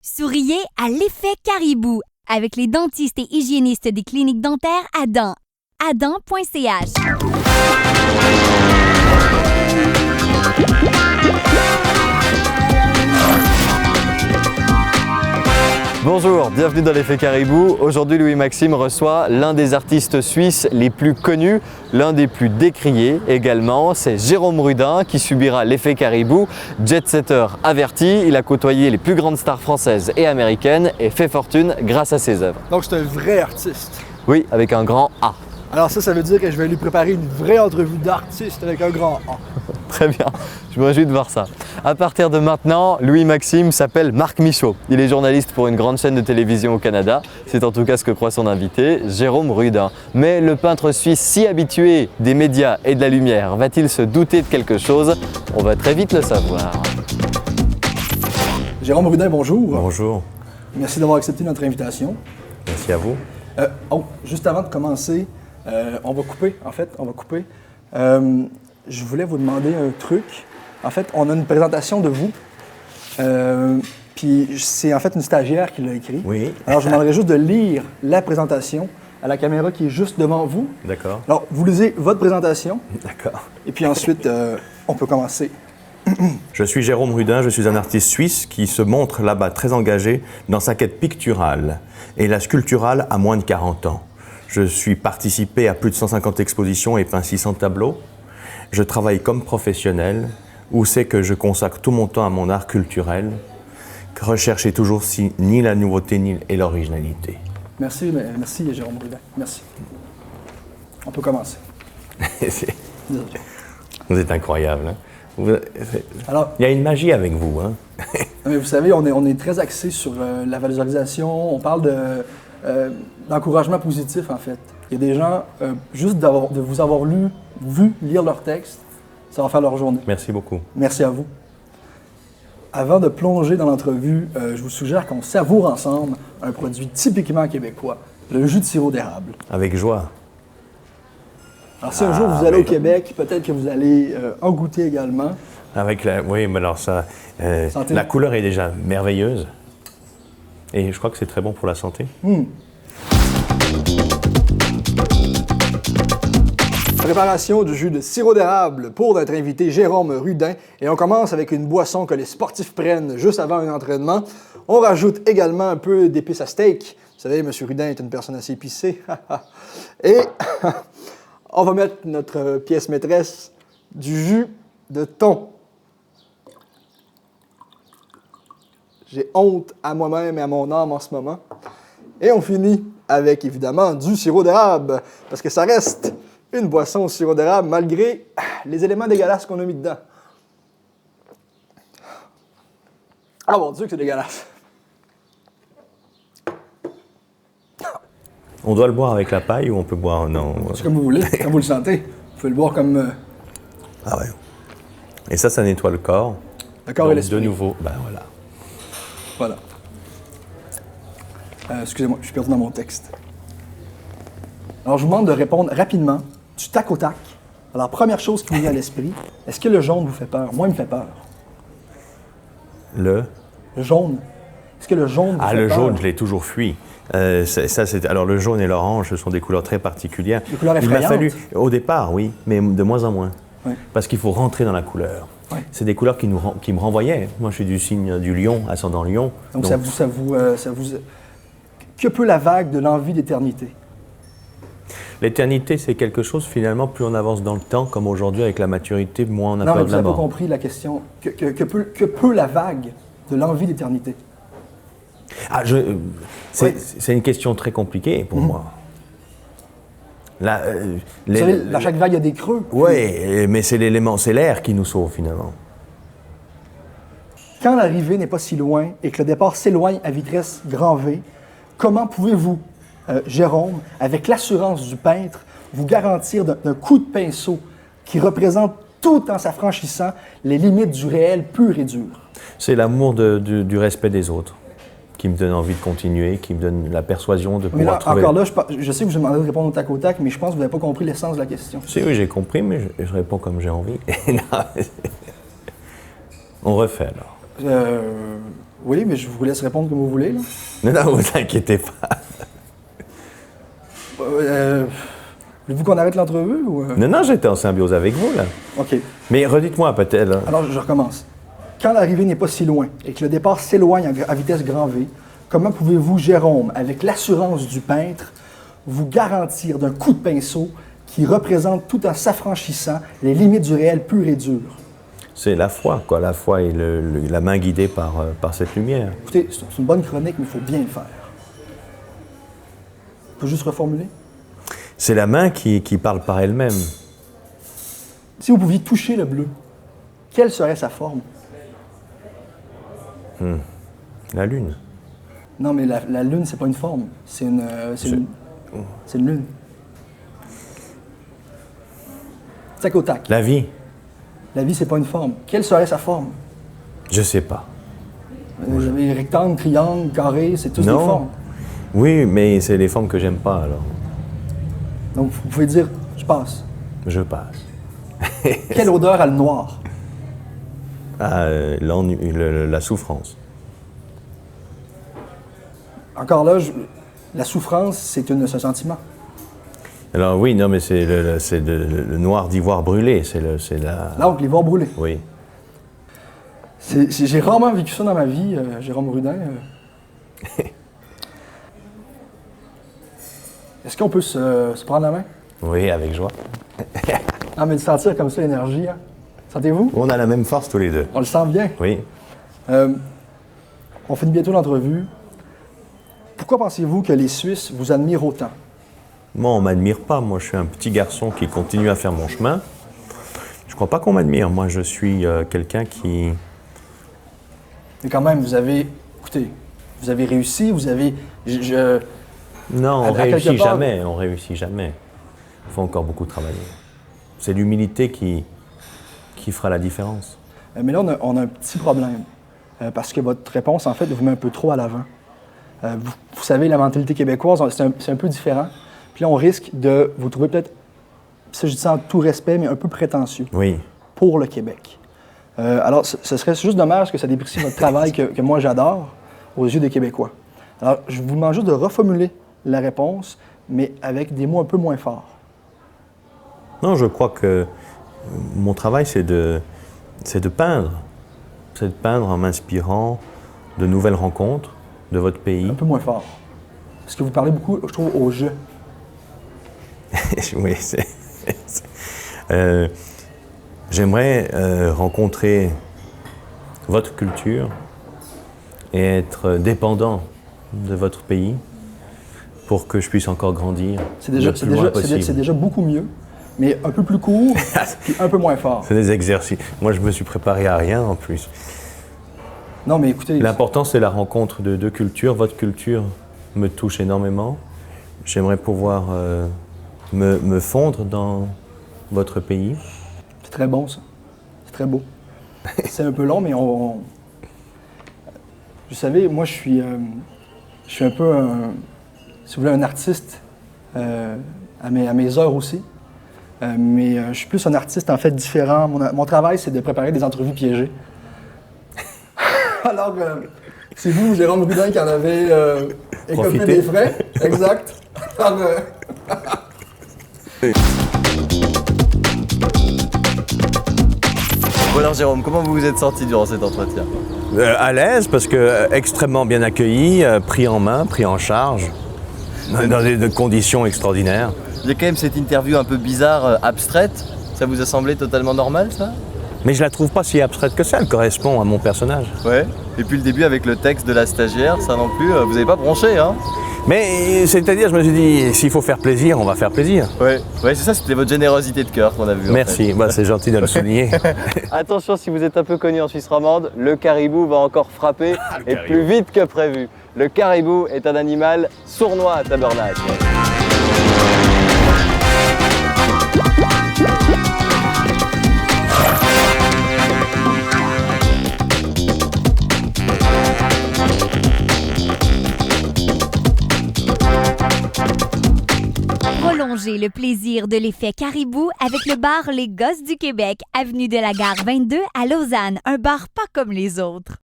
Souriez à l'effet caribou avec les dentistes et hygiénistes des cliniques dentaires Adam. Adam.ch. Bonjour, bienvenue dans l'effet caribou. Aujourd'hui, Louis-Maxime reçoit l'un des artistes suisses les plus connus, l'un des plus décriés également. C'est Jérôme Rudin qui subira l'effet caribou. Jet-setter averti, il a côtoyé les plus grandes stars françaises et américaines et fait fortune grâce à ses œuvres. Donc c'est un vrai artiste. Oui, avec un grand A. Alors ça veut dire que je vais lui préparer une vraie entrevue d'artiste avec un grand A. Très bien, je me réjouis de voir ça. À partir de maintenant, Louis-Maxime s'appelle Marc Michaud. Il est journaliste pour une grande chaîne de télévision au Canada. C'est en tout cas ce que croit son invité, Jérôme Rudin. Mais le peintre suisse si habitué des médias et de la lumière, va-t-il se douter de quelque chose? On va très vite le savoir. Jérôme Rudin, bonjour. Bonjour, Merci d'avoir accepté notre invitation. merci à vous. Juste avant de commencer, on va couper. Je voulais vous demander un truc. En fait, on a une présentation de vous. Puis c'est en fait une stagiaire qui l'a écrit. Oui. Alors je vous demanderais juste de lire la présentation à la caméra qui est juste devant vous. D'accord, Alors vous lisez votre présentation d'accord. et puis ensuite on peut commencer. Je suis Jérôme Rudin, je suis un artiste suisse qui se montre là-bas très engagé dans sa quête picturale et la sculpturale à moins de 40 ans. Je suis participé à plus de 150 expositions et peint 600 tableaux. Je travaille comme professionnel, où c'est que je consacre tout mon temps à mon art culturel, rechercher toujours ni la nouveauté ni l'originalité. Merci Jérôme Rudin. Merci. On peut commencer. Désolé. Vous êtes incroyable. Hein? Alors, Il y a une magie avec vous. Hein? mais vous savez, on est très axé sur la valorisation. On parle d'encouragement positif, en fait. Il y a des gens, juste de vous avoir vu lire leur texte, ça va faire leur journée. Merci beaucoup. Merci à vous. Avant de plonger dans l'entrevue, je vous suggère qu'on savoure ensemble un produit typiquement québécois, le jus de sirop d'érable. Avec joie. Alors, si un jour vous allez au Québec, peut-être que vous allez en goûter également. Oui, mais alors ça, Santé. la couleur est déjà merveilleuse. Et je crois que c'est très bon pour la santé. Préparation du jus de sirop d'érable pour notre invité Jérôme Rudin. Et on commence avec une boisson que les sportifs prennent juste avant un entraînement. On rajoute également un peu d'épices à steak. Vous savez, M. Rudin est une personne assez épicée. Et on va mettre notre pièce maîtresse, du jus de thon. J'ai honte à moi-même et à mon âme en ce moment. Et on finit avec, évidemment, du sirop d'érable, parce que ça reste une boisson au sirop d'érable, malgré les éléments dégueulasses qu'on a mis dedans. Ah mon Dieu que c'est dégueulasse! On doit le boire avec la paille ou on peut boire... Non. C'est comme vous voulez, comme vous le sentez. Vous pouvez le boire comme Ah ouais. Et ça nettoie le corps. le corps et Donc, l'esprit. de nouveau, ben voilà. Voilà. Excusez-moi, je suis perdu dans mon texte. Alors, je vous demande de répondre rapidement, du tac au tac. Alors, première chose qui me vient à l'esprit, est-ce que le jaune vous fait peur? Moi, il me fait peur. Le Le jaune. Est-ce que le jaune vous Ah, fait le peur? jaune, je l'ai toujours fui. Alors, le jaune et l'orange, ce sont des couleurs très particulières. Des couleurs Il m'a effrayantes. fallu, au départ, oui, mais de moins en moins. Oui. Parce qu'il faut rentrer dans la couleur. Oui. C'est des couleurs qui me renvoyaient. Moi, je suis du signe du lion, ascendant lion. Donc, ça vous... Que peut la vague de l'envie d'éternité? L'éternité, c'est quelque chose, finalement, plus on avance dans le temps, comme aujourd'hui avec la maturité, moins on a Non, mais peur vous de la n'avez pas mort. compris la question. Que peut la vague de l'envie d'éternité? Ah, c'est une question très compliquée pour moi. Vous savez, dans chaque vague, il y a des creux. Oui, mais c'est l'élément, c'est l'air qui nous sauve finalement. Quand l'arrivée n'est pas si loin et que le départ s'éloigne à vitesse grand V, comment pouvez-vous, Jérôme, avec l'assurance du peintre, vous garantir d'un coup de pinceau qui représente tout en s'affranchissant les limites du réel pur et dur? C'est l'amour du respect des autres qui me donne envie de continuer, qui me donne la persuasion de Mais pouvoir là, trouver... encore là, je sais que je vous demandais de répondre au tac au tac, mais je pense que vous n'avez pas compris l'essence de la question. Si, oui, j'ai compris, mais je réponds comme j'ai envie. On refait alors. Oui, mais je vous laisse répondre comme vous voulez. Là. Non, vous inquiétez pas. Voulez-vous qu'on arrête l'entrevue ou... Non, j'étais en symbiose avec vous, là. OK. Mais redites-moi peut-être. Alors, je recommence. Quand l'arrivée n'est pas si loin et que le départ s'éloigne à vitesse grand V, comment pouvez-vous, Jérôme, avec l'assurance du peintre, vous garantir d'un coup de pinceau qui représente tout en s'affranchissant les limites du réel pur et dur? C'est la foi, quoi. La foi et la main guidée par cette lumière. Écoutez, c'est une bonne chronique, mais il faut bien le faire. Vous pouvez juste reformuler? C'est la main qui parle par elle-même. Si vous pouviez toucher le bleu, quelle serait sa forme? La lune. Non, mais la lune, c'est pas une forme. C'est une lune. Tac au tac. La vie. La vie, c'est pas une forme. Quelle serait sa forme? Je sais pas. Vous avez rectangle, triangle, carré, c'est tous des Non. formes. Oui, mais c'est les formes que j'aime pas, alors. Donc, vous pouvez dire, je passe. Je passe. Quelle odeur a le noir? Ah, la souffrance. Encore là, la souffrance, c'est un sentiment. Alors oui, non, mais c'est le noir d'ivoire brûlé, c'est la... Donc, les voir brûler. Oui. J'ai rarement vécu ça dans ma vie, Jérôme Rudin. Est-ce qu'on peut se prendre la main? Oui, avec joie. Ah, mais de sentir comme ça l'énergie, hein? Sentez-vous? On a la même force tous les deux. On le sent bien. Oui. On finit bientôt l'entrevue. Pourquoi pensez-vous que les Suisses vous admirent autant? Moi, on m'admire pas. Moi, je suis un petit garçon qui continue à faire mon chemin. Je crois pas qu'on m'admire. Moi, je suis quelqu'un qui... Mais quand même, écoutez, vous avez réussi, vous avez... Non, on À quelque réussit part- jamais. On réussit jamais. Il faut encore beaucoup travailler. C'est l'humilité qui fera la différence. Mais là, on a un petit problème. Parce que votre réponse, en fait, vous met un peu trop à l'avant. Vous savez, la mentalité québécoise, c'est un peu différent. Puis là, on risque de vous trouver peut-être, ça je dis ça en tout respect, mais un peu prétentieux Oui. pour le Québec. Alors, ce serait juste dommage que ça déprécie votre travail que moi j'adore aux yeux des Québécois. Alors, je vous demande juste de reformuler la réponse, mais avec des mots un peu moins forts. Non, je crois que mon travail, c'est de peindre. C'est de peindre en m'inspirant de nouvelles rencontres de votre pays. Un peu moins fort. Parce que vous parlez beaucoup, je trouve, au jeu. Oui, j'aimerais rencontrer votre culture et être dépendant de votre pays pour que je puisse encore grandir. C'est déjà beaucoup mieux, mais un peu plus court puis un peu moins fort. C'est des exercices. Moi, je me suis préparé à rien en plus. Non, mais écoutez, L'important, c'est la rencontre de deux cultures. Votre culture me touche énormément. J'aimerais pouvoir me fondre dans votre pays. c'est très bon, ça. C'est très beau. C'est un peu long, mais Vous savez, moi, je suis un peu, si vous voulez, un artiste à mes heures aussi. Mais je suis plus un artiste, en fait, différent. Mon travail, c'est de préparer des entrevues piégées. Alors, c'est vous, Jérôme Rudin, qui en avez écopé Profité. des frais. Exact. Alors, Bon alors Jérôme, comment vous vous êtes senti durant cet entretien? À l'aise, parce que extrêmement bien accueilli, pris en main, pris en charge, dans des conditions extraordinaires. Il y a quand même cette interview un peu bizarre, abstraite. Ça vous a semblé totalement normal ça? Mais je la trouve pas si abstraite que ça, elle correspond à mon personnage. Ouais. Et puis le début avec le texte de la stagiaire, ça non plus, vous avez pas bronché hein? Mais c'est-à-dire, je me suis dit, s'il faut faire plaisir, on va faire plaisir. Ouais, c'est ça, c'était votre générosité de cœur qu'on a vu. en Merci, bah, c'est gentil de le souligner. fait. Attention, si vous êtes un peu connu en Suisse romande, le caribou va encore frapper et caribou. plus vite que prévu. Le caribou est un animal sournois à Tabernacle. Prolongez le plaisir de l'effet caribou avec le bar Les Gosses du Québec, avenue de la Gare 22 à Lausanne, un bar pas comme les autres.